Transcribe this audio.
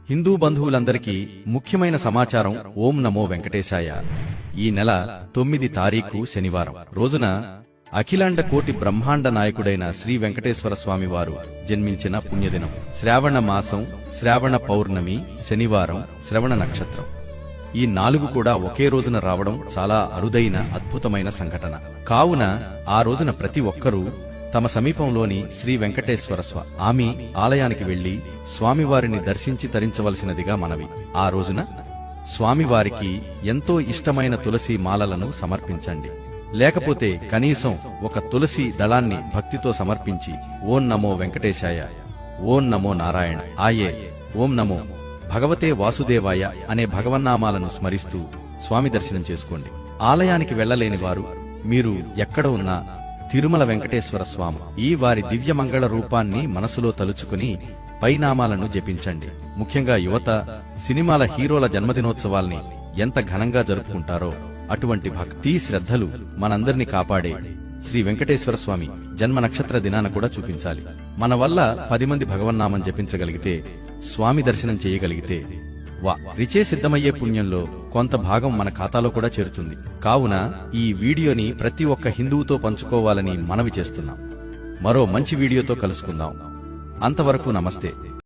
హిందూ బంధువులందరికీ ముఖ్యమైన సమాచారం. ఓం నమో వెంకటేశాయ. ఈ నెల 9 తారీఖు శనివారం రోజున అఖిలాండ కోటి బ్రహ్మాండ నాయకుడైన శ్రీ వెంకటేశ్వర స్వామివారు జన్మించిన పుణ్యదినం. శ్రావణ మాసం, శ్రావణ పౌర్ణమి, శనివారం, శ్రవణ నక్షత్రం. ఈ 4 కూడా ఒకే రోజున రావడం చాలా అరుదైన అద్భుతమైన సంఘటన. కావున ఆ రోజున ప్రతి ఒక్కరూ తమ సమీపంలోని శ్రీ వెంకటేశ్వర స్వామి ఆలయానికి వెళ్లి స్వామివారిని దర్శించి తరించవలసినదిగా మనవి. ఆ రోజున స్వామివారికి ఎంతో ఇష్టమైన తులసి మాలలను సమర్పించండి. లేకపోతే కనీసం ఒక తులసి దళాన్ని భక్తితో సమర్పించి ఓం నమో వెంకటేశాయ, ఓం నమో నారాయణ ఆయే, ఓం నమో భగవతే వాసుదేవాయ అనే భగవన్నామాలను స్మరిస్తూ స్వామి దర్శనం చేసుకోండి. ఆలయానికి వెళ్లలేని వారు మీరు ఎక్కడ ఉన్నా తిరుమల వెంకటేశ్వర స్వామి ఈ వారి దివ్యమంగళ రూపాన్ని మనసులో తలుచుకుని పైనామాలను జపించండి. ముఖ్యంగా యువత సినిమాల హీరోల జన్మదినోత్సవాల్ని ఎంత ఘనంగా జరుపుకుంటారో అటువంటి భక్తి శ్రద్ధలు మనందరినీ కాపాడే శ్రీ వెంకటేశ్వర స్వామి జన్మ నక్షత్ర దినాన కూడా చూపించాలి. మన వల్ల 10 మంది భగవన్నామం జపించగలిగితే, స్వామి దర్శనం చేయగలిగితే రిచే సిద్ధమయ్యే పుణ్యంలో కొంత భాగం మన ఖాతాలో కూడా చేరుతుంది. కావున ఈ వీడియోని ప్రతి ఒక్క హిందువుతో పంచుకోవాలని మనవి చేస్తున్నాం. మరో మంచి వీడియోతో కలుసుకుందాం. అంతవరకు నమస్తే.